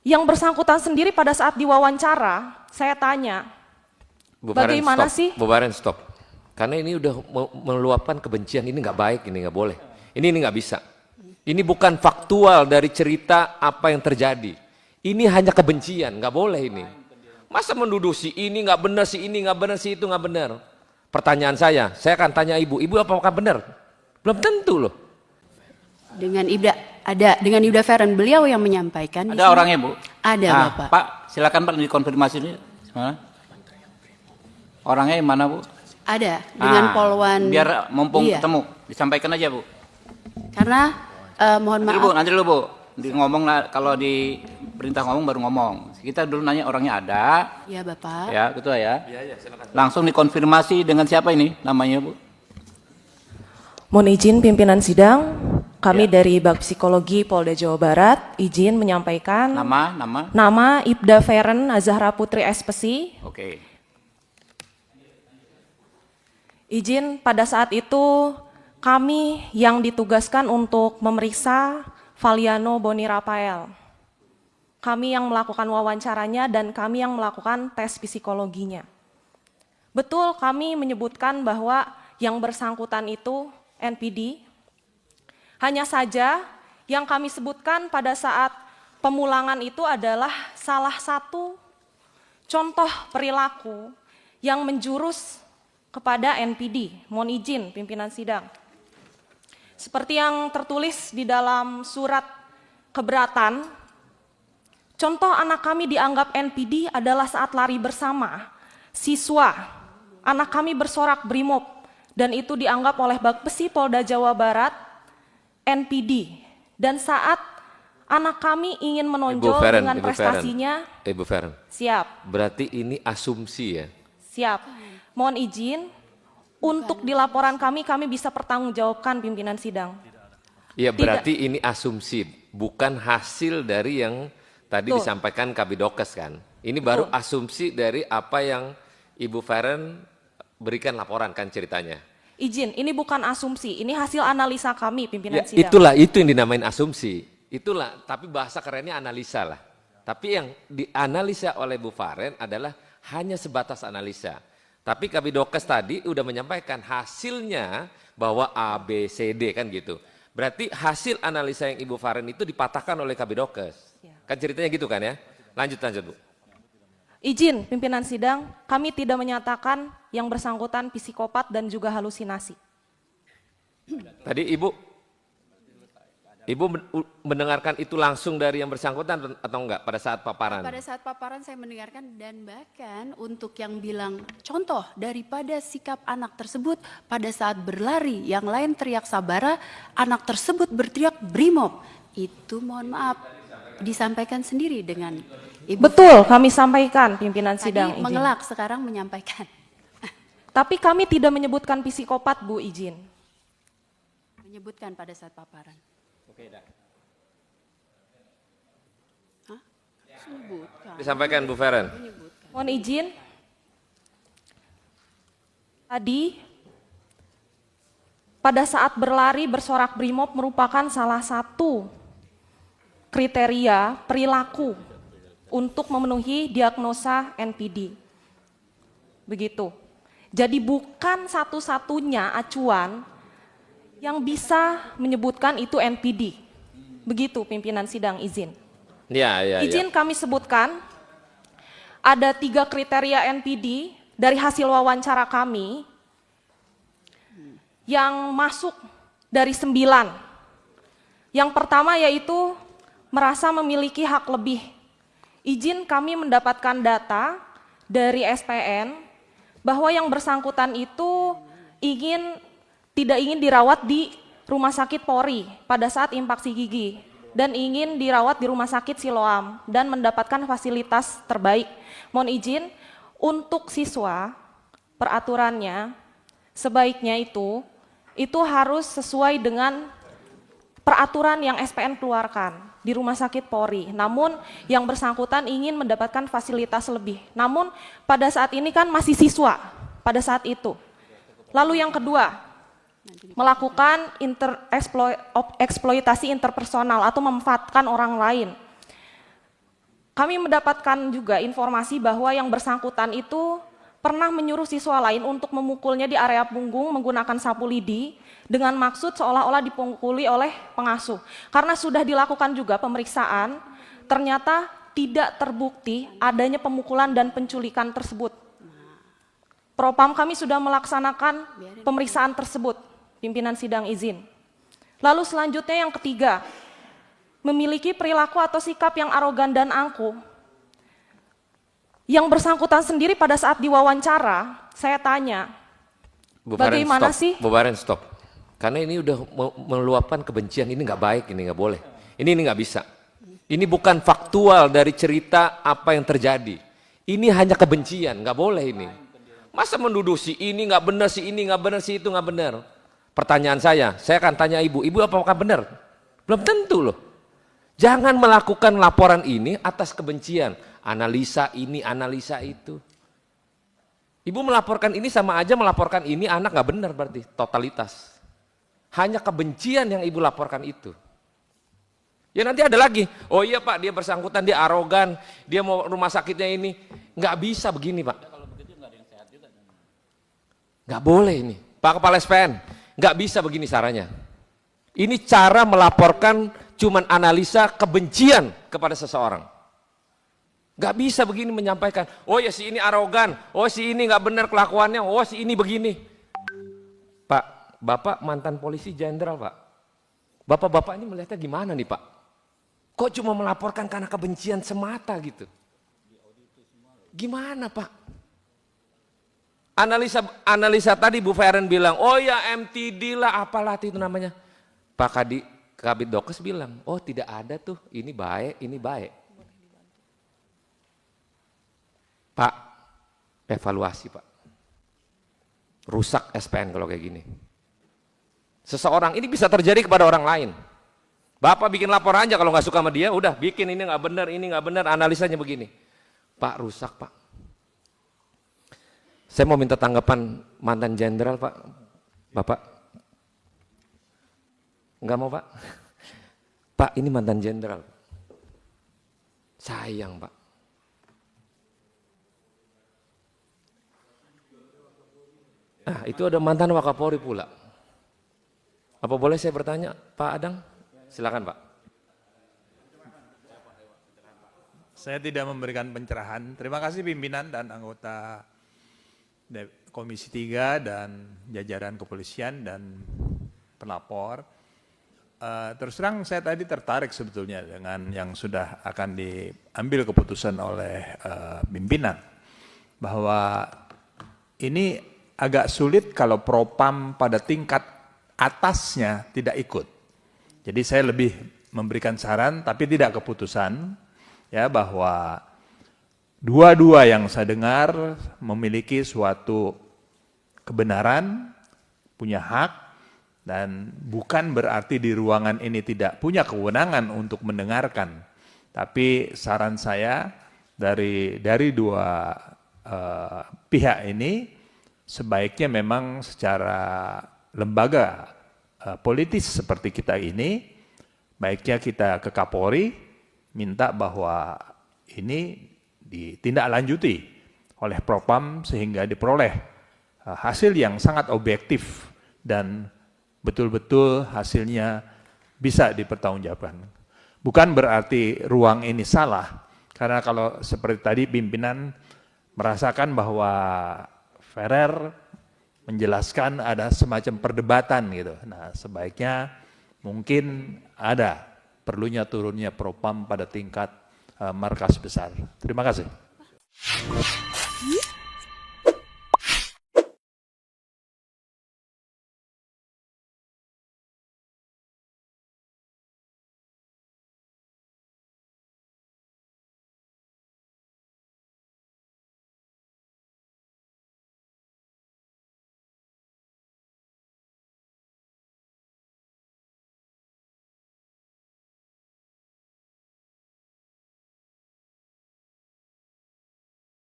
Yang bersangkutan sendiri pada saat diwawancara, saya tanya, Bu Faren, bagaimana stop. sih? Bu Faren, stop. Karena ini udah meluapkan kebencian, ini nggak baik, ini nggak boleh. Ini nggak bisa. Ini bukan faktual dari cerita apa yang terjadi. Ini hanya kebencian, nggak boleh ini. Masa menuduh si ini nggak benar, si ini nggak benar, si itu nggak benar. Pertanyaan saya akan tanya ibu apakah benar? Belum tentu loh. Dengan Ibda Feren, beliau yang menyampaikan. Ada orangnya, Bu? Ada, nah, Bapak. Pak, silakan Pak dikonfirmasi ini. Mana? Orangnya yang mana, Bu? Ada, dengan Polwan. Biar mumpung iya. ketemu, disampaikan aja, Bu. Karena mohon maaf. Nanti dulu, Bu. Ngomong kalau di perintah ngomong baru ngomong. Kita dulu nanya orangnya ada. Ya, Bapak. Ya, Ketua ya. Iya, silakan. Langsung dikonfirmasi dengan siapa ini namanya, Bu? Mohon izin pimpinan sidang, kami Ya. dari Bak Psikologi Polda Jawa Barat izin menyampaikan Nama? Ibda Feren Azahra Putri SPSI. Oke. Izin pada saat itu kami yang ditugaskan untuk memeriksa Valiano Boni Rafael. Kami yang melakukan wawancaranya dan kami yang melakukan tes psikologinya. Betul kami menyebutkan bahwa yang bersangkutan itu NPD. Hanya saja yang kami sebutkan pada saat pemulangan itu adalah salah satu contoh perilaku yang menjurus kepada NPD. Mohon izin pimpinan sidang. Seperti yang tertulis di dalam surat keberatan, contoh anak kami dianggap NPD adalah saat lari bersama siswa. Anak kami bersorak brimob dan itu dianggap oleh Bakpesi Polda Jawa Barat NPD. Dan saat anak kami ingin menonjol dengan prestasinya, Ibu Feren. Siap. Berarti ini asumsi ya? Siap. Mohon izin, untuk di laporan kami bisa pertanggungjawabkan pimpinan sidang. Iya, berarti ini asumsi, bukan hasil dari yang tadi Betul. disampaikan Kabidokes kan? Ini baru asumsi dari apa yang Ibu Feren berikan laporan kan ceritanya? Izin, ini bukan asumsi, ini hasil analisa kami pimpinan Ya, sidang. itulah, itu yang dinamain asumsi. Itulah, tapi bahasa kerennya analisa lah. Tapi yang dianalisa oleh Bu Faren adalah hanya sebatas analisa. Tapi Kabidokes tadi udah menyampaikan hasilnya bahwa A, B, C, D kan gitu. Berarti hasil analisa yang Ibu Faren itu dipatahkan oleh Kabidokes. Ya. Kan ceritanya gitu kan ya? Lanjut Bu. Izin pimpinan sidang, kami tidak menyatakan yang bersangkutan psikopat dan juga halusinasi. Tadi Ibu mendengarkan itu langsung dari yang bersangkutan atau enggak pada saat paparan? Pada saat paparan saya mendengarkan dan bahkan untuk yang bilang contoh daripada sikap anak tersebut pada saat berlari yang lain teriak sabara, anak tersebut berteriak brimob. Itu mohon maaf disampaikan sendiri dengan Ibu. Betul, kami sampaikan pimpinan sidang. Tadi mengelak, sekarang menyampaikan. Tapi kami tidak menyebutkan psikopat, Bu, izin. Menyebutkan pada saat paparan. Oke, dah. Hah? Sebutkan. Disampaikan Bu Feren. Mohon izin. Tadi pada saat berlari bersorak brimob merupakan salah satu kriteria perilaku untuk memenuhi diagnosa NPD. Begitu. Jadi bukan satu-satunya acuan yang bisa menyebutkan itu NPD. Begitu pimpinan sidang izin. Ya. Izin kami sebutkan ada 3 kriteria NPD dari hasil wawancara kami yang masuk dari 9. Yang pertama yaitu merasa memiliki hak lebih. Izin kami mendapatkan data dari SPN bahwa yang bersangkutan itu tidak ingin dirawat di Rumah Sakit Polri pada saat infaksi gigi dan ingin dirawat di Rumah Sakit Siloam dan mendapatkan fasilitas terbaik. Mohon izin, untuk siswa peraturannya sebaiknya itu harus sesuai dengan peraturan yang SPN keluarkan di Rumah Sakit Polri. Namun yang bersangkutan ingin mendapatkan fasilitas lebih. Namun pada saat ini kan masih siswa pada saat itu. Lalu yang kedua, melakukan eksploitasi interpersonal atau memanfaatkan orang lain. Kami mendapatkan juga informasi bahwa yang bersangkutan itu pernah menyuruh siswa lain untuk memukulnya di area punggung menggunakan sapu lidi dengan maksud seolah-olah dipukuli oleh pengasuh. Karena sudah dilakukan juga pemeriksaan, ternyata tidak terbukti adanya pemukulan dan penculikan tersebut. Propam kami sudah melaksanakan pemeriksaan tersebut, pimpinan sidang izin. Lalu selanjutnya yang ketiga, memiliki perilaku atau sikap yang arogan dan angkuh. Yang bersangkutan sendiri pada saat diwawancara, saya tanya, Bu Faren, bagaimana stop. sih? Bu Faren, stop. Karena ini udah meluapkan kebencian, ini nggak baik, ini nggak boleh. Ini nggak bisa. Ini bukan faktual dari cerita apa yang terjadi. Ini hanya kebencian, nggak boleh ini. Masa menuduh si ini nggak benar, si ini nggak benar, si itu nggak benar. Pertanyaan saya akan tanya ibu apakah benar? Belum tentu loh. Jangan melakukan laporan ini atas kebencian. Analisa ini, analisa itu. Ibu melaporkan ini sama aja melaporkan ini anak nggak benar berarti, totalitas. Hanya kebencian yang ibu laporkan itu. Ya nanti ada lagi, oh iya Pak dia bersangkutan, dia arogan, dia mau rumah sakitnya ini. Nggak bisa begini Pak. Nggak boleh ini. Pak Kepala SPN, nggak bisa begini caranya. Ini cara melaporkan cuman analisa kebencian kepada seseorang. Gak bisa begini menyampaikan, oh ya si ini arogan, oh si ini gak benar kelakuannya, oh si ini begini. Pak, Bapak mantan polisi jenderal Pak. Bapak-bapak ini melihatnya gimana nih Pak? Kok cuma melaporkan karena kebencian semata gitu? Gimana Pak? Analisa tadi Bu Feren bilang, oh ya MTD lah apalah itu namanya. Pak Kabid Dokes bilang, oh tidak ada tuh, ini baik, ini baik. Pak, evaluasi Pak. Rusak SPN kalau kayak gini. Seseorang, ini bisa terjadi kepada orang lain. Bapak bikin laporan aja kalau nggak suka sama dia, udah bikin ini nggak benar, analisanya begini. Pak, rusak Pak. Saya mau minta tanggapan mantan jenderal Pak. Bapak. Enggak mau Pak? Pak ini mantan jenderal. Sayang Pak. Nah itu ada mantan Wakapolri pula. Apa boleh saya bertanya Pak Adang? Silakan Pak. Saya tidak memberikan pencerahan. Terima kasih pimpinan dan anggota Komisi 3 dan jajaran kepolisian dan pelapor. Terus terang saya tadi tertarik sebetulnya dengan yang sudah akan diambil keputusan oleh pimpinan bahwa ini agak sulit kalau propam pada tingkat atasnya tidak ikut. Jadi saya lebih memberikan saran tapi tidak keputusan ya bahwa dua-dua yang saya dengar memiliki suatu kebenaran, punya hak, dan bukan berarti di ruangan ini tidak punya kewenangan untuk mendengarkan. Tapi saran saya dari dua pihak ini sebaiknya memang secara lembaga politis seperti kita ini, baiknya kita ke Kapolri minta bahwa ini ditindaklanjuti oleh Propam sehingga diperoleh hasil yang sangat objektif dan betul-betul hasilnya bisa dipertanggungjawabkan. Bukan berarti ruang ini salah, karena kalau seperti tadi pimpinan merasakan bahwa Ferrer menjelaskan ada semacam perdebatan gitu. Nah sebaiknya mungkin ada perlunya turunnya Propam pada tingkat markas besar. Terima kasih.